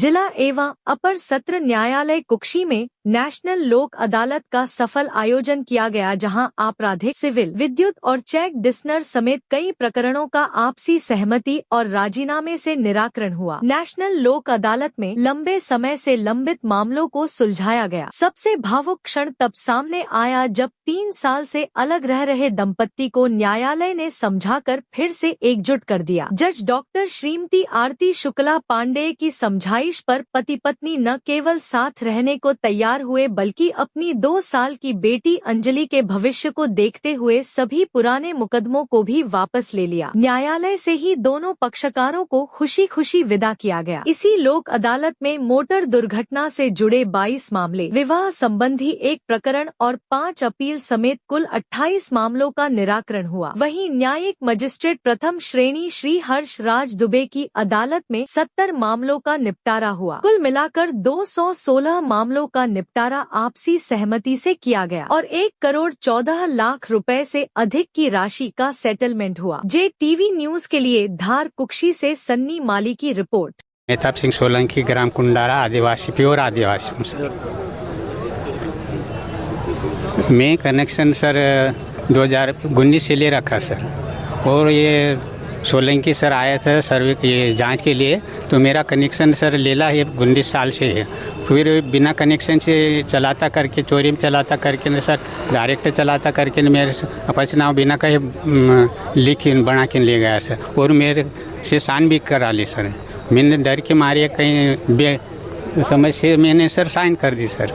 जिला एवं अपर सत्र न्यायालय कुक्षी में नेशनल लोक अदालत का सफल आयोजन किया गया, जहां आपराधिक, सिविल, विद्युत और चेक डिस्नर समेत कई प्रकरणों का आपसी सहमति और राजीनामे से निराकरण हुआ। नेशनल लोक अदालत में लंबे समय से लंबित मामलों को सुलझाया गया। सबसे भावुक क्षण तब सामने आया जब 3 साल से अलग रह रहे दंपत्ति को न्यायालय ने समझाकर फिर से एकजुट कर दिया। जज डॉक्टर श्रीमती आरती शुक्ला पांडेय की समझाइश पर पति पत्नी न केवल साथ रहने को तैयार हुए, बल्कि अपनी 2 साल की बेटी अंजलि के भविष्य को देखते हुए सभी पुराने मुकदमों को भी वापस ले लिया। न्यायालय से ही दोनों पक्षकारों को खुशी खुशी विदा किया गया। इसी लोक अदालत में मोटर दुर्घटना से जुड़े 22 मामले, विवाह संबंधी 1 प्रकरण और 5 अपील समेत कुल 28 मामलों का निराकरण हुआ। वहीं न्यायिक मजिस्ट्रेट प्रथम श्रेणी श्री हर्ष राज दुबे की अदालत में 70 मामलों का निपटारा हुआ। कुल मिलाकर 216 मामलों का निपटारा आपसी सहमति से किया गया और 1 करोड़ 14 लाख रुपए से अधिक की राशि का सेटलमेंट हुआ। JTV न्यूज के लिए धार कुक्षी से सन्नी माली की रिपोर्ट। मेहताब सिंह सोलंकी, ग्राम कुंडारा, आदिवासी, प्योर आदिवासी हूँ सर। मैं कनेक्शन सर 2019 से ले रखा सर, और ये सोलंकी सर आया था सर्वे ये जांच के लिए, तो मेरा कनेक्शन सर लेला है 19 साल से है। फिर बिना कनेक्शन से चलाता करके, चोरी में चलाता करके न सर, डायरेक्ट चलाता करके न मेरे अपना बिना कहे लिख बना के ले गया सर, और मेरे से साइन भी करा ली सर। मैंने डर के मारे कहीं समझ से मैंने सर साइन कर दी सर।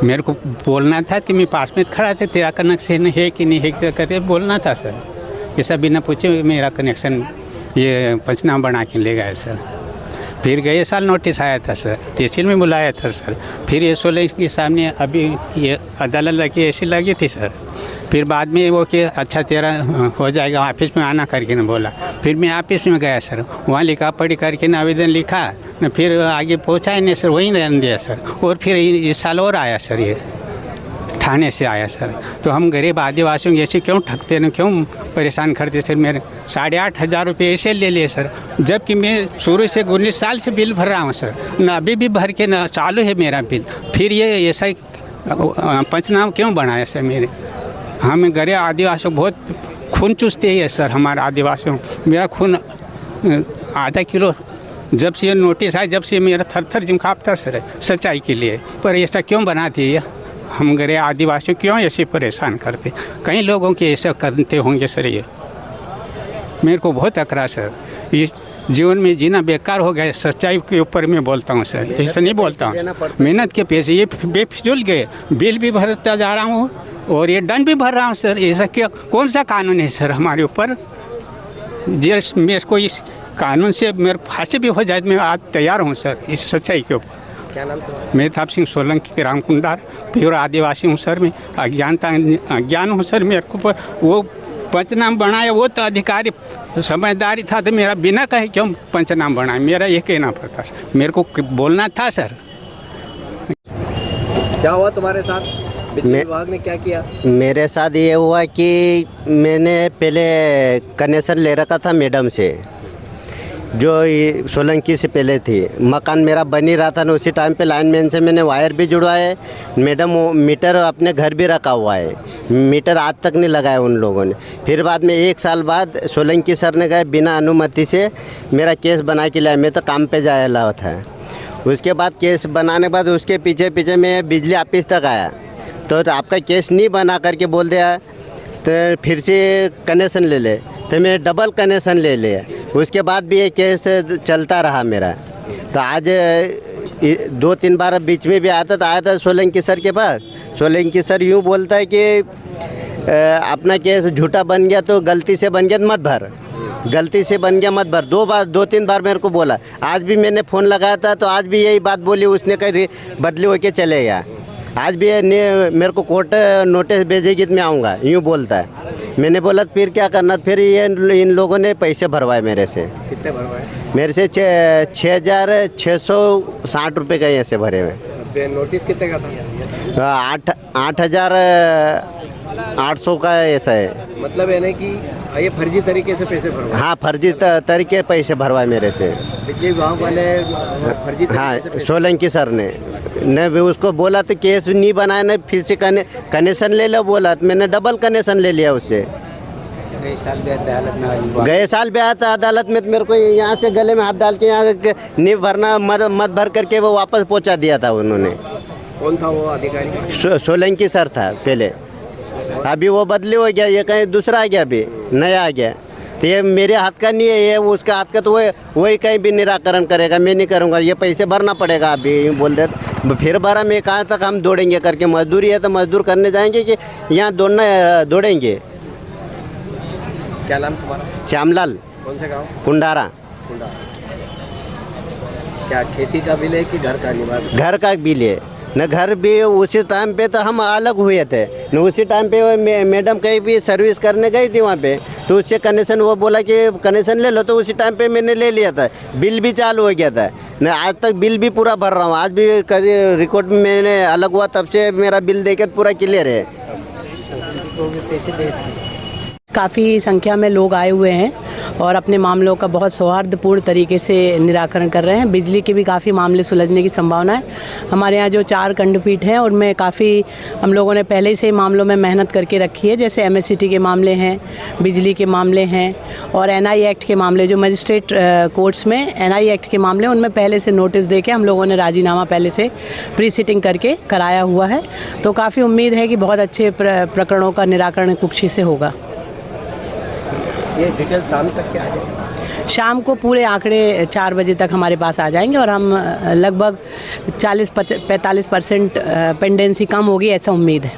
मेरे को बोलना था कि मैं पास में खड़ा था, तेरा कनेक्शन है कि नहीं है करके बोलना था सर। ये सब बिना पूछे मेरा कनेक्शन ये पंचनामा बना के ले गए सर। फिर गए साल नोटिस आया था सर, तहसील में बुलाया था सर। फिर ये 16 के सामने अभी ये अदालत लगी ऐसी लगी थी सर। फिर बाद में वो कि अच्छा तेरा हो जाएगा, ऑफिस में आना करके न बोला। फिर मैं ऑफिस में गया सर, वहाँ लिखा पढ़ी करके न आवेदन लिखा न, फिर आगे पहुँचा ही नहीं सर, वहीं रहने दिया सर। और फिर इस साल और आया सर, ये थाने से आया सर। तो हम गरीब आदिवासियों ऐसे क्यों ठगते न, क्यों परेशान करते सर। मेरे 8,500 रुपये ऐसे ले लिए सर, जबकि मैं शुरू से 19 साल से बिल भर रहा हूँ सर, न अभी भी भर के न चालू है मेरा बिल। फिर ये ऐसा पंचनामा क्यों बनाया सर मेरे। हम गरीब आदिवासियों बहुत खून चूसते हैं सर, हमारे आदिवासियों। मेरा खून आधा किलो जब से ये नोटिस आया, जब से मेरा थर थर जिम काँपता सर सच्चाई के लिए। पर ऐसा क्यों बनाती है, हम गरीब आदिवासियों क्यों ऐसे परेशान करते। कई लोगों के ऐसा करते होंगे सर। ये मेरे को बहुत अकड़ा सर, इस जीवन में जीना बेकार हो गया। सच्चाई के ऊपर मैं बोलता हूँ सर, ऐसा नहीं बोलता हूँ। मेहनत के पैसे ये बेफिजूल गए, बिल भी भरता जा रहा हूँ और ये दंड भी भर रहा हूँ सर। ऐसा क्या, कौन सा कानून है सर हमारे ऊपर। मेरे को इस कानून से मेरे फांसी भी हो जाए, मैं आज तैयार हूँ सर इस सच्चाई के ऊपर। क्या नाम तुम्हारा? मेहताब सिंह सोलंकी, ग्राम कुंडार, प्योर आदिवासी हूँ सर। मैं अज्ञान हूँ सर। मेरे को वो पंचनामा बनाया, वो तो अधिकारी समझदारी था, तो मेरा बिना कहे क्यों पंचनामा बनाया, मेरा ये कहना पड़ता सर। मेरे को बोलना था सर। क्या हुआ तुम्हारे साथ? विद्युत विभाग ने क्या किया? मेरे साथ ये हुआ कि मैंने पहले कनेक्शन ले रखा था मैडम से, जो सोलंकी से पहले थी। मकान मेरा बन ही रहा था ना, उसी टाइम पे लाइनमैन से मैंने वायर भी जुड़वाए। मैडम मीटर अपने घर भी रखा हुआ है, मीटर आज तक नहीं लगाया उन लोगों ने। फिर बाद में 1 साल बाद सोलंकी सर ने गए बिना अनुमति से मेरा केस बना के लाया। मैं तो काम पे जाया ला था। उसके बाद केस बनाने के बाद उसके पीछे पीछे मैं बिजली ऑफिस तक आया, तो आपका केस नहीं बना करके बोल दिया, तो फिर से कनेक्शन ले ले, तो मैं डबल कनेक्शन ले लिया। उसके बाद भी ये केस चलता रहा मेरा। तो आज 2-3 बार बीच में भी आया था सोलंकी सर के पास। सोलंकी सर यूँ बोलता है कि अपना केस झूठा बन गया तो गलती से बन गया मत भर, गलती से बन गया मत भर। 2-3 बार मेरे को बोला। आज भी मैंने फ़ोन लगाया था, तो आज भी यही बात बोली उसने, कहीं बदली होके चले गया। आज भी मेरे को कोर्ट नोटिस भेजेगी तो मैं आऊँगा, यूँ बोलता है। मैंने बोला फिर क्या करना। फिर ये इन लोगों ने पैसे भरवाए मेरे से। कितने भरवाए? मेरे से 6,660 रुपये का ऐसे भरे हुए। नोटिस कितने का था? 8,000 800 का ऐसा है। मतलब है ना कि ये फर्जी तरीके से पैसे भरवा हाँ, फर्जी तरीके पैसे भरवाए मेरे से। बिजली विभाग वाले फर्जी तरीके से हाँ, पैसे- सोलंकी सर ने न भी उसको बोला तो केस नहीं बनाया, न फिर से कनेक्शन ले लो बोला, तो मैंने डबल कनेक्शन ले लिया उससे। गए साल भी आया था अदालत में, तो मेरे को यहाँ से गले में हाथ डाल के यहाँ नहीं भरना, मत भर करके वो वापस पहुँचा दिया था उन्होंने। कौन था वो अधिकारी? सोलंकी सर था पहले, अभी वो बदली हो गया, ये कहीं दूसरा आ गया, अभी नया आ गया। तो ये मेरे हाथ का नहीं है, ये उसका हाथ का, तो वही कहीं भी निराकरण करेगा, मैं नहीं करूँगा, ये पैसे भरना पड़ेगा। अभी यूँ बोल दे फिर भरा, मैं कहाँ तक हम दौड़ेंगे करके, मजदूरी है तो मजदूर करने जाएंगे कि यहाँ दौड़ेंगे। क्या नाम तुम्हारा? श्यामलाल, कौन से गाँव? कुंडारा। कुंडा। क्या खेती का बिल है कि घर का निवास? घर का बिल है न, घर भी उसी टाइम पे तो हम अलग हुए थे न, उसी टाइम पे मैडम कहीं भी सर्विस करने गई थी वहाँ पे, तो उससे कनेक्शन वो बोला कि कनेक्शन ले लो, तो उसी टाइम पे मैंने ले लिया था, बिल भी चालू हो गया था न। आज तक बिल भी पूरा भर रहा हूँ, आज भी रिकॉर्ड में मैंने अलग हुआ तब से मेरा बिल देकर पूरा क्लियर है। काफ़ी संख्या में लोग आए हुए हैं और अपने मामलों का बहुत सौहार्दपूर्ण तरीके से निराकरण कर रहे हैं। बिजली के भी काफ़ी मामले सुलझने की संभावना है। हमारे यहाँ जो 4 खंडपीठ हैं उनमें काफ़ी हम लोगों ने पहले से ही मामलों में मेहनत करके रखी है, जैसे MSCT के मामले हैं, बिजली के मामले हैं और NI एक्ट के मामले, जो मजिस्ट्रेट कोर्ट्स में NI एक्ट के मामले, उनमें पहले से नोटिस दे के हम लोगों ने राजीनामा पहले से प्री सिटिंग करके कराया हुआ है। तो काफ़ी उम्मीद है कि बहुत अच्छे प्रकरणों का निराकरण कुक्षी से होगा। ये डिटेल शाम तक क्या है? शाम को पूरे आंकड़े 4 बजे तक हमारे पास आ जाएंगे और हम लगभग 40-45% पेंडेंसी कम होगी, ऐसा उम्मीद है।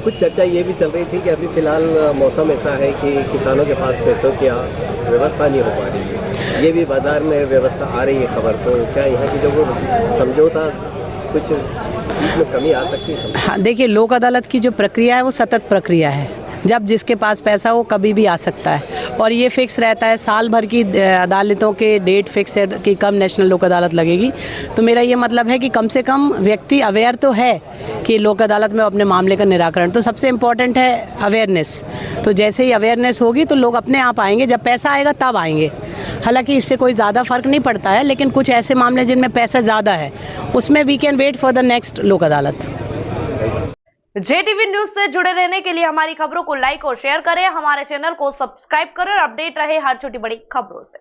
कुछ चर्चा ये भी चल रही थी कि अभी फिलहाल मौसम ऐसा है कि किसानों के पास पैसों की व्यवस्था नहीं हो पा रही है, ये भी बाजार में व्यवस्था आ रही है खबर, तो क्या यहाँ की जो वो समझौता कुछ इसमें कमी आ सकती है? हाँ, देखिए, लोक अदालत की जो प्रक्रिया है वो सतत प्रक्रिया है। जब जिसके पास पैसा हो कभी भी आ सकता है और ये फिक्स रहता है। साल भर की अदालतों के डेट फिक्स है कि कब नेशनल लोक अदालत लगेगी। तो मेरा ये मतलब है कि कम से कम व्यक्ति अवेयर तो है कि लोक अदालत में अपने मामले का निराकरण, तो सबसे इम्पोर्टेंट है अवेयरनेस। तो जैसे ही अवेयरनेस होगी तो लोग अपने आप आएंगे, जब पैसा आएगा तब आएंगे। हालांकि इससे कोई ज़्यादा फ़र्क नहीं पड़ता है, लेकिन कुछ ऐसे मामले जिनमें पैसा ज़्यादा है उसमें we can wait for the next Lok Adalat. JTV news से जुड़े रहने के लिए हमारी खबरों को लाइक और शेयर करें, हमारे चैनल को सब्सक्राइब करें और अपडेट रहे हर छोटी बड़ी खबरों से।